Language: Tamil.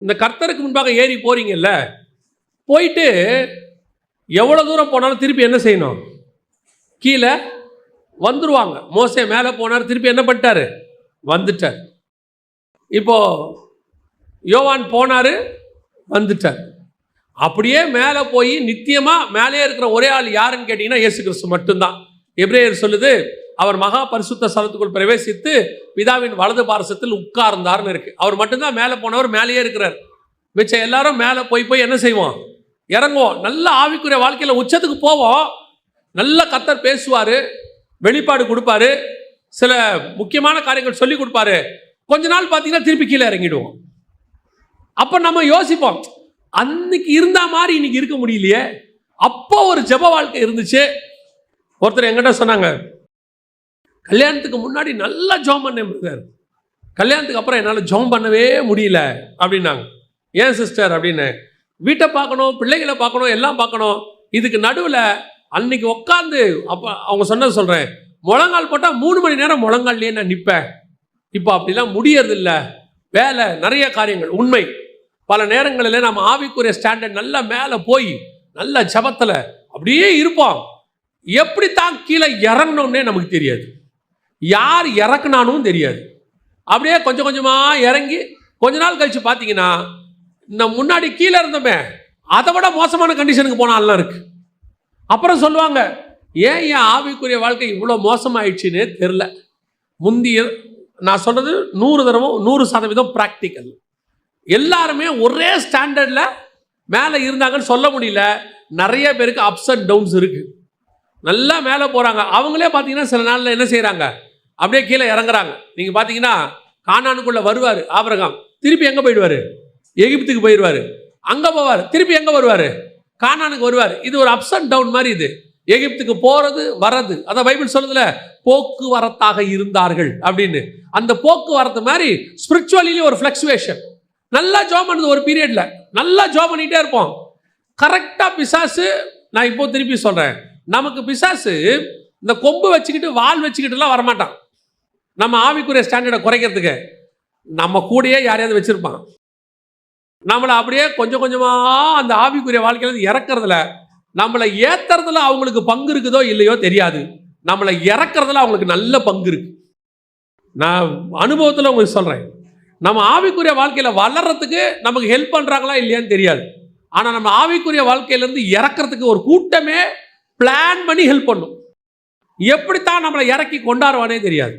இந்த கர்த்தருக்கு முன்பாக ஏறி போறீங்கல்ல, போயிட்டு எவ்வளோ தூரம் போனாலும் திருப்பி என்ன செய்யணும்? கீழே வந்துருவாங்க. மோசே மேலே போனார், திருப்பி என்ன பண்ணிட்டாரு? வந்துட்டார். இப்போ யோவான் போனார், வந்துட்டார். அப்படியே மேலே போய் நித்தியமாக மேலே இருக்கிற ஒரே ஆள் யாருன்னு கேட்டிங்கன்னா இயேசு கிறிஸ்து மட்டும்தான். எபிரேயர் சொல்லுது, அவர் மகா பரிசுத்த ஸ்தலத்துக்குள் பிரவேசித்து பிதாவின் வலது பாரசத்தில் உட்கார்ந்தார்னு இருக்கு. அவர் மட்டும்தான் மேலே போனவர், மேலேயே இருக்கிறார். மிச்சம் எல்லாரும் மேலே போய் என்ன செய்வோம்? இறங்குவோம். நல்ல ஆவிக்குரிய வாழ்க்கையில் உச்சத்துக்கு போவோம். நல்ல கர்த்தர் பேசுவார், வெளிப்பாடு கொடுப்பாரு, சில முக்கியமான காரியங்கள் சொல்லி கொடுப்பாரு. கொஞ்ச நாள் பார்த்தீங்கன்னா திருப்பி கீழே இறங்கிடுவோம். அப்போ நம்ம யோசிப்போம், அன்னைக்கு இருந்த மாதிரி இன்னைக்கு இருக்க முடியலையே. அப்போ ஒரு ஜெப வாழ்க்கை இருந்துச்சு. ஒருத்தர் என்கிட்ட சொன்னாங்க, கல்யாணத்துக்கு முன்னாடி நல்லா ஜெபம் பண்ணேன், கல்யாணத்துக்கு அப்புறம் என்னால் ஜெபம் பண்ணவே முடியல அப்படின்னாங்க. ஏன் சிஸ்டர் அப்படின்னு? வீட்டை பார்க்கணும், பிள்ளைகளை பார்க்கணும், எல்லாம் பார்க்கணும். இதுக்கு நடுவில் அன்னைக்கு உட்காந்து அப்போ அவங்க சொன்னது சொல்கிறேன், முழங்கால் போட்டால் 3 மணி நேரம் முழங்கால்லையே நான் நிற்பேன். இப்போ அப்படிலாம் முடியறதில்லை, வேலை, நிறைய காரியங்கள். உண்மை, பல நேரங்களில் நம்ம ஆவிக்குரிய ஸ்டாண்டர்ட் நல்லா மேலே போய் நல்ல ஜபத்தில் அப்படியே இருப்போம். எப்படி தான் கீழே இறங்கணும்னே நமக்கு தெரியாது, யார் இறக்குனானும் தெரியாது. அப்படியே கொஞ்சம் கொஞ்சமாக இறங்கி கொஞ்ச நாள் கழித்து பார்த்தீங்கன்னா இந்த முன்னாடி கீழே இருந்தோமே அதை விட மோசமான கண்டிஷனுக்கு போனாலாம் இருக்கு. அப்புறம் சொல்லுவாங்க, ஏன் என் ஆவிக்குரிய வாழ்க்கை இவ்வளோ மோசமாயிடுச்சுன்னே தெரில. முந்திய நான் சொல்கிறது 100% ப்ராக்டிக்கல். எல்லாருமே ஒரே ஸ்டாண்டர்டில் மேலே இருந்தாங்கன்னு சொல்ல முடியல. நிறைய பேருக்கு அப்ஸ் அண்ட் டவுன்ஸ் இருக்குது. நல்லா மேலே போகிறாங்க, அவங்களே பார்த்தீங்கன்னா சில நாளில் என்ன செய்கிறாங்க? அப்படியே கீழே இறங்குறாங்க. நீங்கள் பார்த்தீங்கன்னா கானானுக்குள்ளே வருவார் ஆபிரகாம், திருப்பி எங்கே போயிடுவார்? எகிப்துக்கு போயிடுவார். அங்கே போவார், திருப்பி எங்கே வருவார்? கானானுக்கு வருவார். இது ஒரு அப்ஸ் அண்ட் டவுன் மாதிரி. இது எகிப்துக்கு போகிறது வர்றது, அதான் பைபிள் சொல்லுதுல, போக்குவரத்தாக இருந்தார்கள் அப்படின்னு. அந்த போக்குவரத்து மாதிரி ஸ்பிரிச்சுவலிலே ஒரு ஃப்ளக்சுவேஷன். நல்லா ஜாப் பண்ணுது ஒரு பீரியடில், நல்லா ஜாப் பண்ணிகிட்டே இருப்போம். கரெக்டாக பிசாசு, நான் இப்போ திருப்பி சொல்கிறேன், நமக்கு பிசாசு இந்த கொம்பு வச்சுக்கிட்டு வால் வச்சுக்கிட்டுலாம் வரமாட்டான். நம்ம ஆவிக்குரிய ஸ்டாண்டர்டை குறைக்கிறதுக்கு நம்ம கூடயே யாரையாவது வச்சுருப்பான். நம்மளை அப்படியே கொஞ்சம் கொஞ்சமாக அந்த ஆவிக்குரிய வாழ்க்கையிலேருந்து இறக்குறதுல, நம்மளை ஏற்றுறதுல அவங்களுக்கு பங்கு இருக்குதோ இல்லையோ தெரியாது, நம்மளை இறக்குறதுல அவங்களுக்கு நல்ல பங்கு இருக்கு. நான் அனுபவத்தில் உங்களுக்கு சொல்கிறேன், நம்ம ஆவிக்குரிய வாழ்க்கையில் வளர்கிறதுக்கு நமக்கு ஹெல்ப் பண்ணுறாங்களா இல்லையான்னு தெரியாது. ஆனால் நம்ம ஆவிக்குரிய வாழ்க்கையிலேருந்து இறக்கிறதுக்கு ஒரு கூட்டமே பிளான் பண்ணி ஹெல்ப் பண்ணும். எப்படித்தான் நம்மளை இறக்கி கொண்டாடுவானே தெரியாது.